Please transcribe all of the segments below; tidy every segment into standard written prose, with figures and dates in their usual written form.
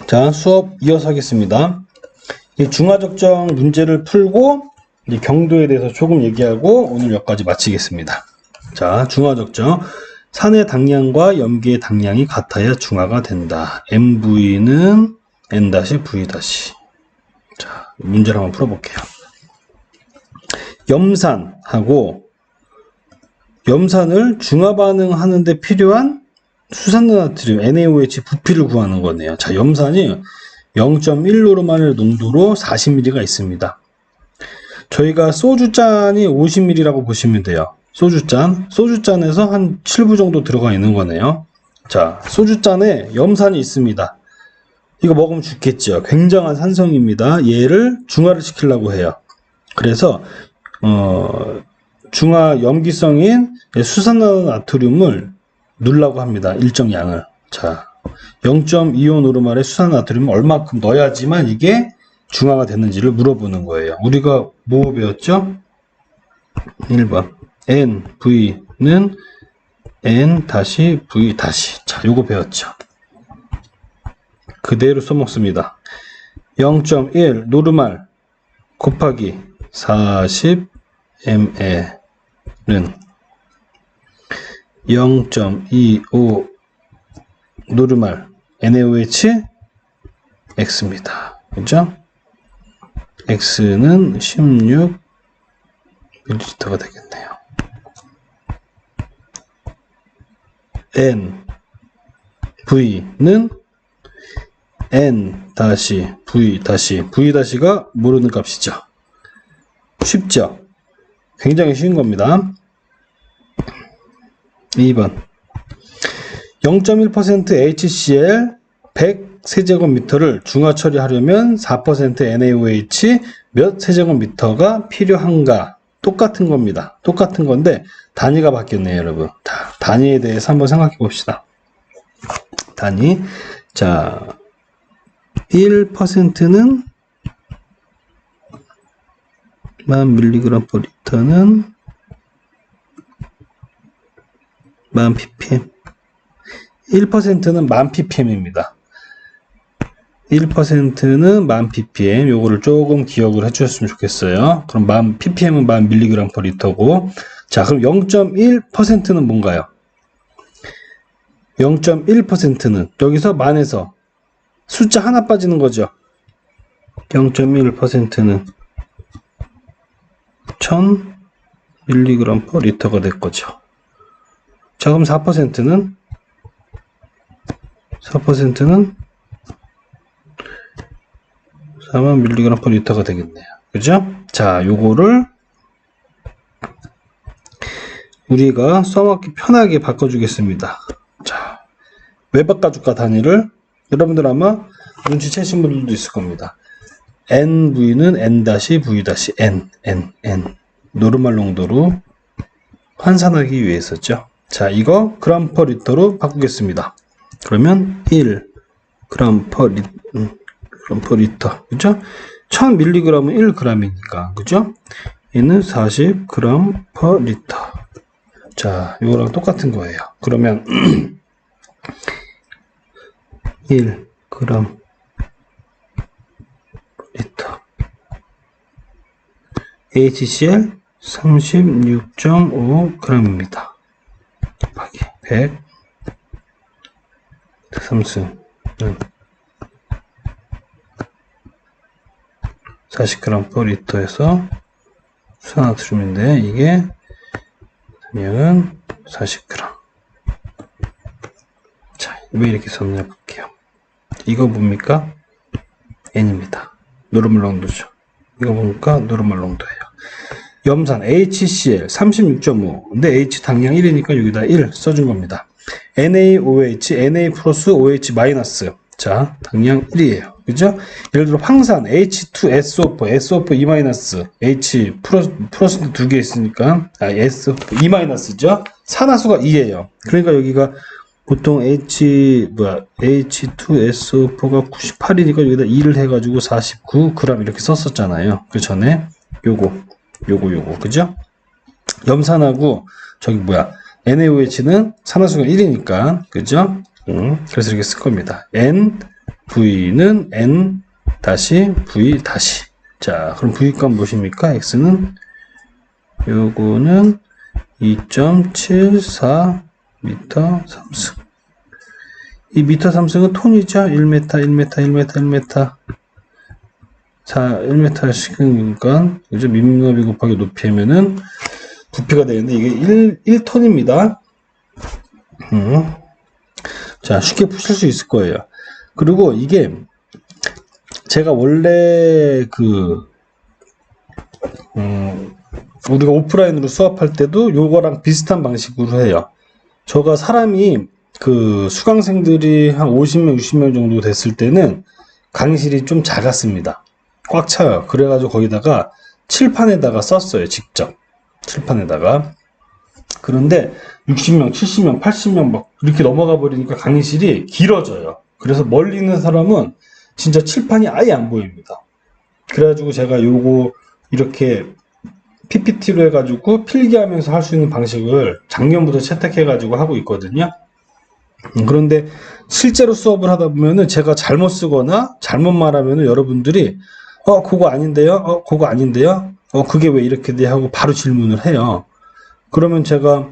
자, 수업 이어서 하겠습니다. 이 중화적정 문제를 풀고 이제 경도에 대해서 조금 얘기하고 오늘 여기까지 마치겠습니다. 자, 중화적정. 산의 당량과 염기의 당량이 같아야 중화가 된다. MV는 N-V-. 자, 문제를 한번 풀어볼게요. 염산을 중화 반응하는데 필요한 수산나트륨 NaOH 부피를 구하는 거네요. 자, 염산이 0.1노르말 농도로 40ml가 있습니다. 저희가 소주잔이 50ml라고 보시면 돼요. 소주잔에서 한 7부 정도 들어가 있는 거네요. 자, 소주잔에 염산이 있습니다. 이거 먹으면 죽겠죠. 굉장한 산성입니다. 얘를 중화를 시키려고 해요. 그래서 중화 염기성인 수산나트륨을 넣으려고 합니다. 일정 양을. 자, 0.25노르말의 수산나트륨을 얼마큼 넣어야지만 이게 중화가 됐는지를 물어보는 거예요. 우리가 뭐 배웠죠? 1번 NV는 N-V-. 자, 요거 배웠죠. 그대로 써먹습니다. 0.1 노르말 곱하기 40 mL은 0.25 노르말 NaOH X입니다. 그죠? X는 16ml가 되겠네요. N, V는 N-V-. V-가 모르는 값이죠. 쉽죠? 굉장히 쉬운 겁니다. 2번 0.1% HCl 100세제곱미터를 중화 처리하려면 4% NaOH 몇 세제곱미터가 필요한가? 똑같은 겁니다. 똑같은 건데 단위가 바뀌었네요, 여러분. 단위에 대해서 한번 생각해 봅시다. 단위. 자, 1%는 1000mg/L는 1000ppm. 1%는 1000ppm입니다. 1%는 1000ppm. 요거를 조금 기억을 해주셨으면 좋겠어요. 그럼 ppm은 1000mg/L고, 자, 그럼 0.1%는 뭔가요? 0.1%는 여기서 만에서 숫자 하나 빠지는 거죠. 0.1%는 1000mg/L가 될 거죠. 자, 그럼 4%는 40,000mg/L가 되겠네요. 그죠? 자, 요거를 우리가 써먹기 편하게 바꿔주겠습니다. 자, 왜 바꿔줄까, 단위를? 여러분들 아마 눈치채신 분들도 있을 겁니다. NV는 N-V-, N. 노르말 농도로 환산하기 위해서죠. 자, 이거 g/L로 바꾸겠습니다. 그러면 1g/L. 그죠? 1000mg은 1g이니까. 그죠? 얘는 40g/L. 자, 이거랑 똑같은 거예요. 그러면 1g/L HCl 36.5g입니다. 곱하기 100 삼수는 40g/L에서 수산나트륨인데 이게 당량은 40g. 자, 왜 이렇게 썼냐 볼게요. 이거 뭡니까? N입니다. 노르말 농도죠. 이거 보니까 노르말 농도예요. 염산 HCl 36.5. 근데 H 당량 1이니까 여기다 1 써준 겁니다. NaOH, Na 플러스 OH 마이너스. 자, 당량 1이에요. 그죠? 예를 들어 황산 H2SO4, SO4 E 마이너스, H 플러스 두 개 있으니까 S E 마이너스죠. 산화수가 2예요. 그러니까 여기가 보통 H2SO4가 98이니까 여기다 2를 해가지고 49g 이렇게 썼었잖아요. 그 전에 요거 그죠? 염산하고 저기 NaOH는 산화수가 1이니까 그죠? 그래서 이렇게 쓸 겁니다. N V는 N 다시 V 다시. 자, 그럼 V값 무엇입니까? X는 요거는 2.74 미터 3승. 이 미터 3승은 톤이죠. 1m, 1m, 1m, 1m. 자, 1m 시키니까, 그죠? 민너비 곱하기 높이 하면은 부피가 되는데, 이게 1톤입니다. 자, 쉽게 푸실 수 있을 거예요. 그리고 이게, 제가 원래 우리가 오프라인으로 수업할 때도 요거랑 비슷한 방식으로 해요. 저가 사람이 수강생들이 한 50명, 60명 정도 됐을 때는 강의실이 좀 작았습니다. 꽉 차요. 그래가지고 거기다가 칠판에다가 썼어요. 직접. 칠판에다가. 그런데 60명, 70명, 80명 막 이렇게 넘어가 버리니까 강의실이 길어져요. 그래서 멀리 있는 사람은 진짜 칠판이 아예 안 보입니다. 그래가지고 제가 요거 이렇게 PPT로 해가지고 필기하면서 할 수 있는 방식을 작년부터 채택해가지고 하고 있거든요. 그런데 실제로 수업을 하다 보면은 제가 잘못 쓰거나 잘못 말하면은 여러분들이 그거 아닌데요? 그거 아닌데요? 그게 왜 이렇게 돼? 하고 바로 질문을 해요. 그러면 제가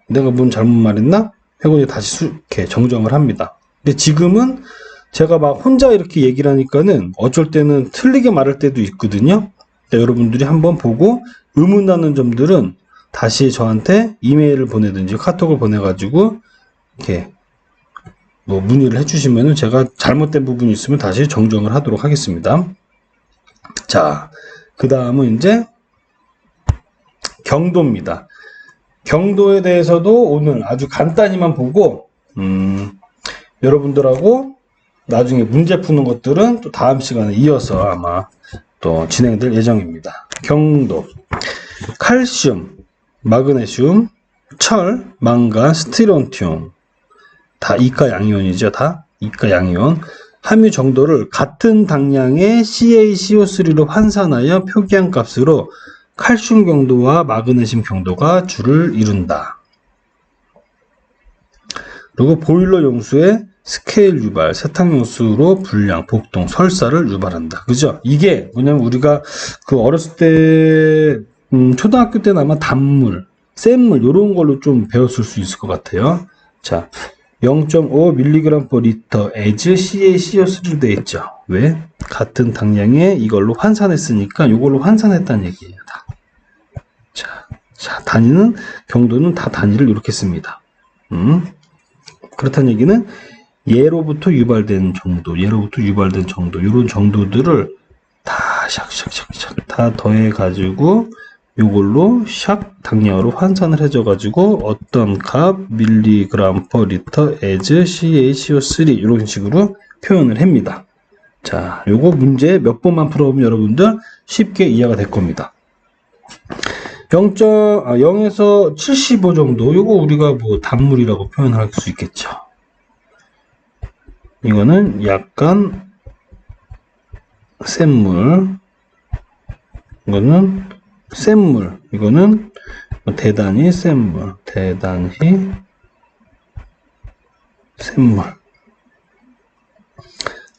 내가 뭔 잘못 말했나? 하고 이제 다시 이렇게 정정을 합니다. 근데 지금은 제가 막 혼자 이렇게 얘기를 하니까는 어쩔 때는 틀리게 말할 때도 있거든요. 여러분들이 한번 보고 의문 나는 점들은 다시 저한테 이메일을 보내든지 카톡을 보내가지고 이렇게 뭐 문의를 해주시면은 제가 잘못된 부분이 있으면 다시 정정을 하도록 하겠습니다. 자, 그 다음은 이제 경도입니다. 경도에 대해서도 오늘 아주 간단히만 보고 여러분들하고 나중에 문제 푸는 것들은 또 다음 시간에 이어서 아마 또 진행될 예정입니다. 경도, 칼슘, 마그네슘, 철, 망간, 스티론튬 다 이가 양이온이죠. 다 이가 양이온. 함유 정도를 같은 당량의 CaCO3로 환산하여 표기한 값으로 칼슘 경도와 마그네슘 경도가 줄을 이룬다. 그리고 보일러 용수의 스케일 유발, 세탁용수로 불량, 복동, 설사를 유발한다. 그죠? 이게 뭐냐면 우리가 어렸을 때 초등학교 때는 아마 단물, 센물 이런 걸로 좀 배웠을 수 있을 것 같아요. 자, 0.5mg/L as CaCO3로 되어 있죠. 왜? 같은 당량에 이걸로 환산했으니까 이걸로 환산했다는 얘기예요. 다. 자, 단위는 경도는 다 단위를 이렇게 씁니다. 그렇다는 얘기는 얘로부터 유발된 정도, 이런 정도들을 다 샥샥샥샥 다 더해가지고 요걸로 샥 당량으로 환산을 해줘가지고 어떤 값 mg/L as CaCO3 이런 식으로 표현을 합니다. 자, 요거 문제 몇 번만 풀어보면 여러분들 쉽게 이해가 될 겁니다. 0에서 75 정도, 요거 우리가 뭐 단물이라고 표현할 수 있겠죠. 이거는 약간 센물, 이거는 센물, 이거는 대단히 센물, 센물.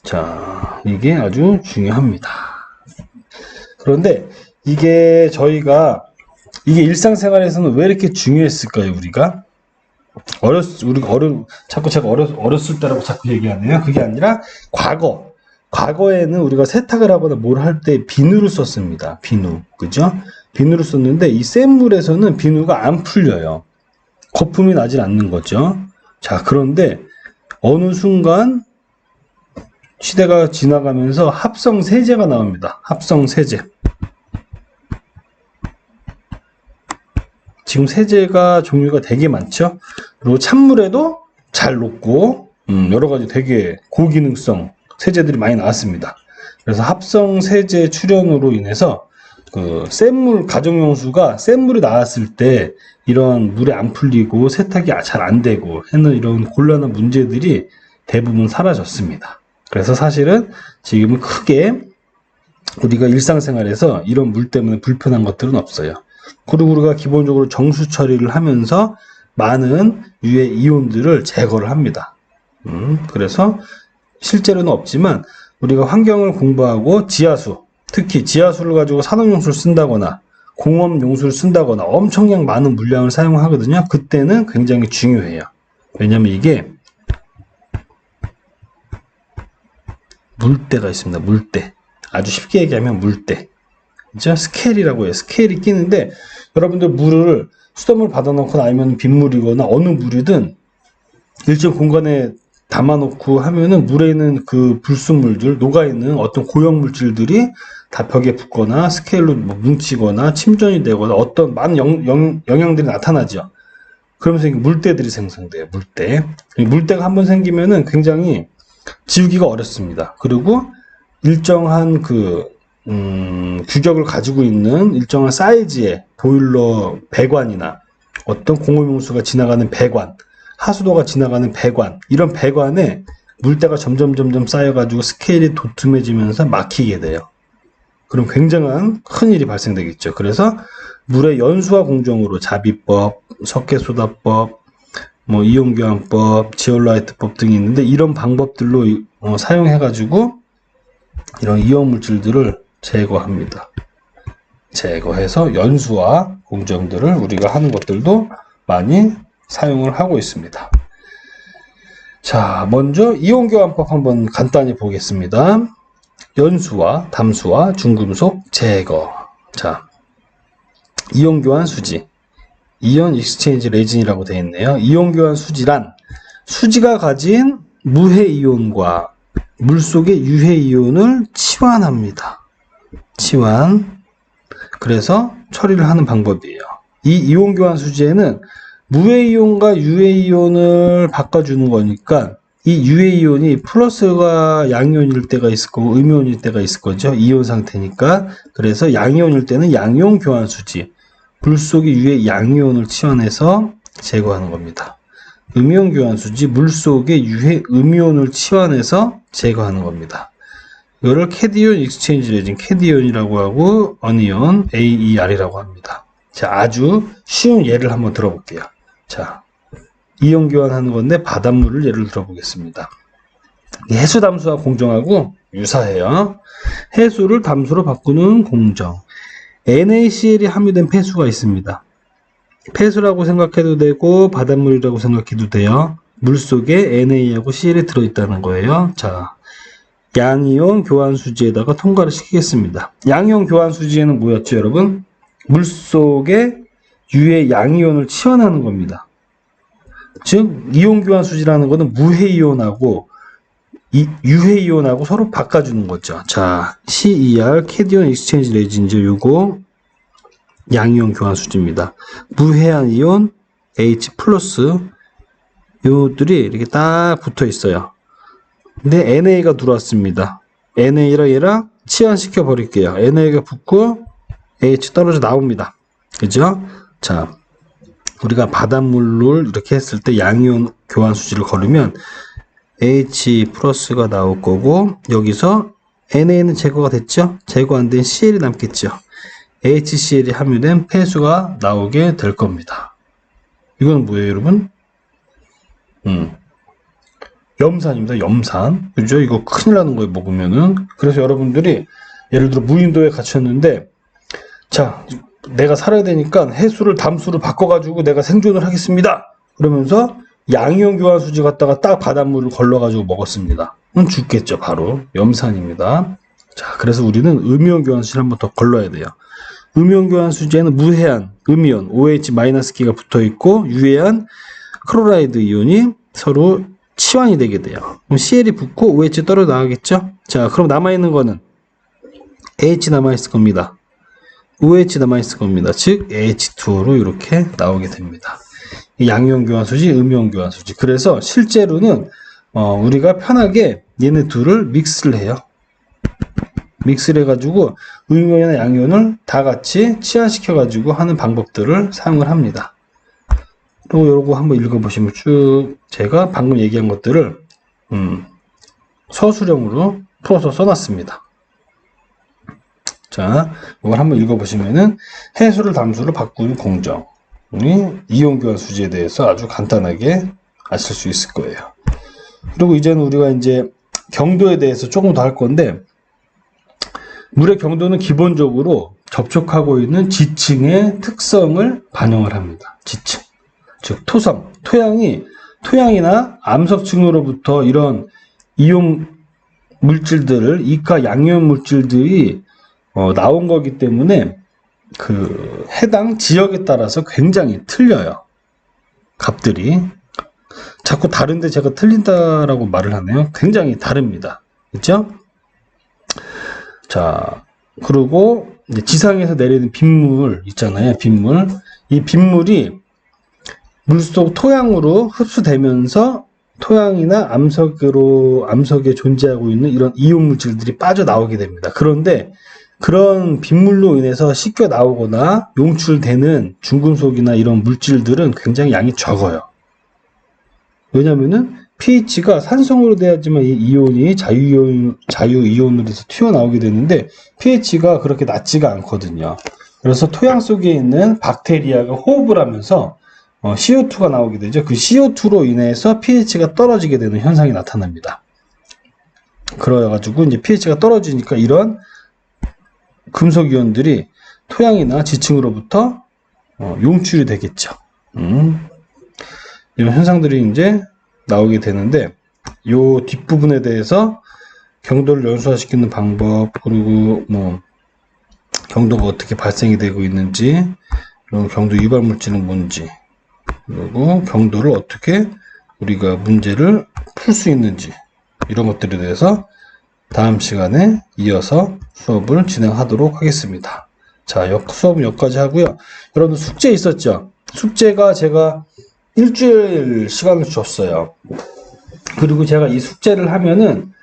자, 이게 아주 중요합니다. 그런데 이게 이게 일상생활에서는 왜 이렇게 중요했을까요, 우리가? 자꾸 제가 어렸을 때라고 자꾸 얘기하네요. 그게 아니라 과거에는 우리가 세탁을 하거나 뭘 할 때 비누를 썼습니다. 비누. 그죠? 비누를 썼는데 이 센 물에서는 비누가 안 풀려요. 거품이 나질 않는 거죠. 자, 그런데 어느 순간 시대가 지나가면서 합성 세제가 나옵니다. 합성 세제. 지금 세제가 종류가 되게 많죠. 그리고 찬물에도 잘 녹고 여러 가지 되게 고기능성 세제들이 많이 나왔습니다. 그래서 합성 세제 출현으로 인해서 센물 가정용수가 센 물이 나왔을 때 이런 물에 안 풀리고 세탁이 잘 안 되고 하는 이런 곤란한 문제들이 대부분 사라졌습니다. 그래서 사실은 지금은 크게 우리가 일상생활에서 이런 물 때문에 불편한 것들은 없어요. 그리고 우리가 기본적으로 정수 처리를 하면서 많은 유해 이온들을 제거를 합니다. 그래서 실제로는 없지만 우리가 환경을 공부하고 지하수, 특히 지하수를 가지고 산업용수를 쓴다거나 공업용수를 쓴다거나 엄청나게 많은 물량을 사용하거든요. 그때는 굉장히 중요해요. 왜냐면 이게 물때가 있습니다. 물때. 아주 쉽게 얘기하면 물때. 그죠? 스케일이라고 해요. 스케일이 끼는데 여러분들 물을 수돗물 받아놓거나 아니면 빗물이거나 어느 물이든 일정 공간에 담아놓고 하면은 물에 있는 그 불순물들, 녹아있는 어떤 고형물질들이 다 벽에 붙거나 스케일로 뭐 뭉치거나 침전이 되거나 어떤 많은 영향들이 나타나죠. 그러면서 물때들이 생성돼요. 물때. 물때가 한번 생기면은 굉장히 지우기가 어렵습니다. 그리고 일정한 규격을 가지고 있는 일정한 사이즈의 보일러 배관이나 어떤 공업용수가 지나가는 배관, 하수도가 지나가는 배관, 이런 배관에 물때가 점점 쌓여가지고 스케일이 도톰해지면서 막히게 돼요. 그럼 굉장한 큰일이 발생되겠죠. 그래서 물의 연수화 공정으로 자비법, 석회소다법, 뭐 이온교환법, 지올라이트법 등이 있는데 이런 방법들로 사용해가지고 이런 이온물질들을 제거합니다. 제거해서 연수화 공정들을 우리가 하는 것들도 많이 사용을 하고 있습니다. 자, 먼저 이온교환법 한번 간단히 보겠습니다. 연수와 담수와 중금속 제거. 자, 이온교환 수지, 이온 익스체인지 레진이라고 되어 있네요. 이온교환 수지란 수지가 가진 무해 이온과 물속의 유해 이온을 치환합니다. 치환. 그래서 처리를 하는 방법이에요. 이 이온교환 수지에는 무해 이온과 유해 이온을 바꿔주는 거니까 이 유해 이온이 플러스가 양이온일 때가 있을 거고 음이온일 때가 있을 거죠. 이온 상태니까. 그래서 양이온일 때는 양이온 교환 수지, 물속의 유해 양이온을 치환해서 제거하는 겁니다. 음이온 교환 수지, 물속의 유해 음이온을 치환해서 제거하는 겁니다. 이거를 캐디온 익스체인지 레진, 캐디온이라고 하고 어니온 AER이라고 합니다. 자, 아주 쉬운 예를 한번 들어볼게요. 자, 이온 교환하는 건데 바닷물을 예를 들어보겠습니다. 해수 담수화 공정하고 유사해요. 해수를 담수로 바꾸는 공정. NaCl이 함유된 폐수가 있습니다. 폐수라고 생각해도 되고 바닷물이라고 생각해도 돼요. 물속에 Na하고 Cl이 들어있다는 거예요. 자, 양이온 교환 수지에다가 통과를 시키겠습니다. 양이온 교환 수지에는 뭐였죠, 여러분? 물속에 유해 양이온을 치환하는 겁니다. 즉 이온 교환 수지라는 것은 무해 이온하고 유해 이온하고 서로 바꿔주는 거죠. 자, CER 캐디온 익스체인지 레진이죠. 요거 양이온 교환 수지입니다. 무해한 이온 H 플러스 요들이 이렇게 딱 붙어 있어요. 근데 NA가 들어왔습니다. NA랑 얘랑 치환시켜 버릴게요. NA가 붙고 H 떨어져 나옵니다. 그죠? 자, 우리가 바닷물을 이렇게 했을 때 양이온 교환 수지를 걸으면 H 플러스가 나올 거고 여기서 NA는 제거가 됐죠? 제거 안 된 CL이 남겠죠? HCl이 함유된 폐수가 나오게 될 겁니다. 이건 뭐예요, 여러분? 염산입니다. 염산. 그죠? 이거 큰일 나는 거예요, 먹으면은. 그래서 여러분들이 예를 들어 무인도에 갇혔는데 자, 내가 살아야 되니까 해수를 담수로 바꿔가지고 내가 생존을 하겠습니다. 그러면서 양이온 교환 수지 갖다가 딱 바닷물을 걸러가지고 먹었습니다. 그럼 죽겠죠, 바로. 염산입니다. 자, 그래서 우리는 음이온 교환 수지를 한번 더 걸러야 돼요. 음이온 교환 수지에는 무해한 음이온 OH-기가 붙어 있고 유해한 클로라이드 이온이 서로 치환이 되게 돼요. 그럼 CL이 붙고 OH 떨어져 나가겠죠? 자, 그럼 남아있는 거는 H 남아있을 겁니다. OH 남아있을 겁니다. 즉 H2O로 이렇게 나오게 됩니다. 양이온 교환 수지, 음이온 교환 수지. 그래서 실제로는 우리가 편하게 얘네 둘을 믹스를 해요. 믹스를 해가지고 음이온이나 양이온을 다 같이 치환시켜가지고 하는 방법들을 사용을 합니다. 그리고 요거 한번 읽어보시면 쭉 제가 방금 얘기한 것들을 서술형으로 풀어서 써놨습니다. 자, 이걸 한번 읽어보시면은 해수를 담수로 바꾸는 공정이 이온 교환 수지에 대해서 아주 간단하게 아실 수 있을 거예요. 그리고 이제는 우리가 이제 경도에 대해서 조금 더 할 건데, 물의 경도는 기본적으로 접촉하고 있는 지층의 특성을 반영을 합니다. 지층. 즉, 토성, 토양이나 암석층으로부터 이런 이온 물질들을, 이가 양이온 물질들이 나온 거기 때문에 그 해당 지역에 따라서 굉장히 틀려요. 값들이. 자꾸 다른데 제가 틀린다라고 말을 하네요. 굉장히 다릅니다. 그렇죠? 자, 그리고 이제 지상에서 내리는 빗물 있잖아요. 빗물. 이 빗물이 물속 토양으로 흡수되면서 토양이나 암석에 존재하고 있는 이런 이온 물질들이 빠져나오게 됩니다. 그런데 그런 빗물로 인해서 씻겨 나오거나 용출되는 중금속이나 이런 물질들은 굉장히 양이 적어요. 왜냐면은 pH가 산성으로 돼야지만 이 이온이 자유이온으로 해서 튀어나오게 되는데 pH가 그렇게 낮지가 않거든요. 그래서 토양 속에 있는 박테리아가 호흡을 하면서 CO2가 나오게 되죠. 그 CO2로 인해서 pH가 떨어지게 되는 현상이 나타납니다. 그래가지고 이제 pH가 떨어지니까 이런 금속 이온들이 토양이나 지층으로부터 용출이 되겠죠. 이런 현상들이 이제 나오게 되는데, 요 뒷부분에 대해서 경도를 연소화시키는 방법, 그리고 뭐 경도가 어떻게 발생이 되고 있는지, 그리고 경도 유발 물질은 뭔지, 그리고 경도를 어떻게 우리가 문제를 풀 수 있는지, 이런 것들에 대해서 다음 시간에 이어서 수업을 진행하도록 하겠습니다. 자, 수업은 여기까지 하고요. 여러분 숙제 있었죠? 숙제가 제가 일주일 시간을 줬어요. 그리고 제가 이 숙제를 하면은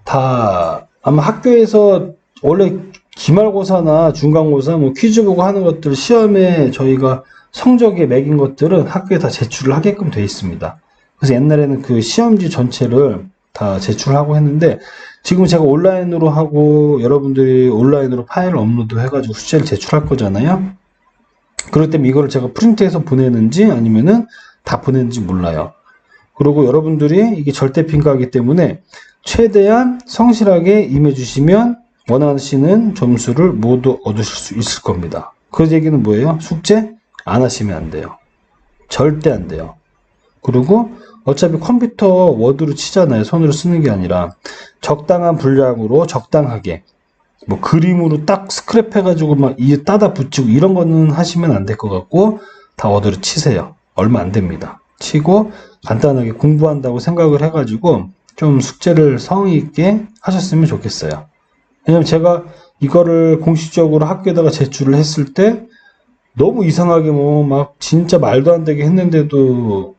다 아마 학교에서 원래 기말고사나 중간고사 뭐 퀴즈 보고 하는 것들 시험에 저희가 성적에 매긴 것들은 학교에 다 제출을 하게끔 되어 있습니다. 그래서 옛날에는 그 시험지 전체를 다 제출하고 했는데 지금 제가 온라인으로 하고 여러분들이 온라인으로 파일을 업로드 해가지고 숙제를 제출할 거잖아요. 그럴 때면 이거를 제가 프린트해서 보내는지 아니면은 다 보냈는지 몰라요. 그리고 여러분들이 이게 절대 평가이기 때문에 최대한 성실하게 임해주시면 원하시는 점수를 모두 얻으실 수 있을 겁니다. 그 얘기는 뭐예요? 숙제 안 하시면 안 돼요. 절대 안 돼요. 그리고 어차피 컴퓨터 워드로 치잖아요. 손으로 쓰는 게 아니라 적당한 분량으로 적당하게 뭐 그림으로 딱 스크랩 해가지고 막 이 따다 붙이고 이런 거는 하시면 안 될 것 같고 다 워드로 치세요. 얼마 안 됩니다. 치고 간단하게 공부한다고 생각을 해가지고 좀 숙제를 성의 있게 하셨으면 좋겠어요. 왜냐면 제가 이거를 공식적으로 학교에다가 제출을 했을 때 너무 이상하게 뭐 막 진짜 말도 안 되게 했는데도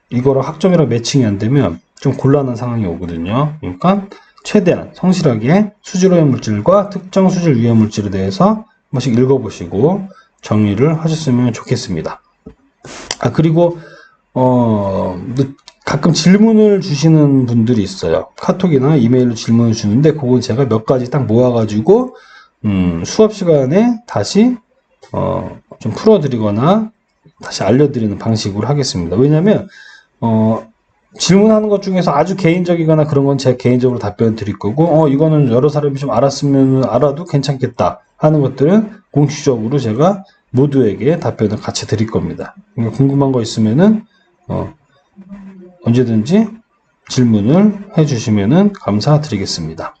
이거랑 학점이랑 매칭이 안 되면 좀 곤란한 상황이 오거든요. 그러니까 최대한 성실하게 수질 오염 물질과 특정 수질 위험 물질에 대해서 한 번씩 읽어보시고 정리를 하셨으면 좋겠습니다. 그리고 가끔 질문을 주시는 분들이 있어요. 카톡이나 이메일로 질문을 주는데 그건 제가 몇 가지 딱 모아가지고 수업 시간에 다시 좀 풀어드리거나 다시 알려드리는 방식으로 하겠습니다. 왜냐면 질문하는 것 중에서 아주 개인적이거나 그런 건 제가 개인적으로 답변 드릴 거고 이거는 여러 사람이 좀 알았으면 알아도 괜찮겠다 하는 것들은 공식적으로 제가 모두에게 답변을 같이 드릴 겁니다. 그러니까 궁금한 거 있으면은 언제든지 질문을 해주시면은 감사드리겠습니다.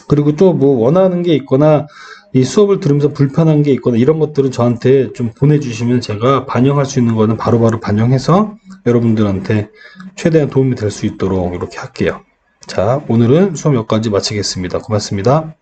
그리고 또 뭐 원하는 게 있거나 이 수업을 들으면서 불편한 게 있거나 이런 것들은 저한테 좀 보내주시면 제가 반영할 수 있는 거는 바로바로 반영해서 여러분들한테 최대한 도움이 될 수 있도록 이렇게 할게요. 자, 오늘은 수업 여기까지 마치겠습니다. 고맙습니다.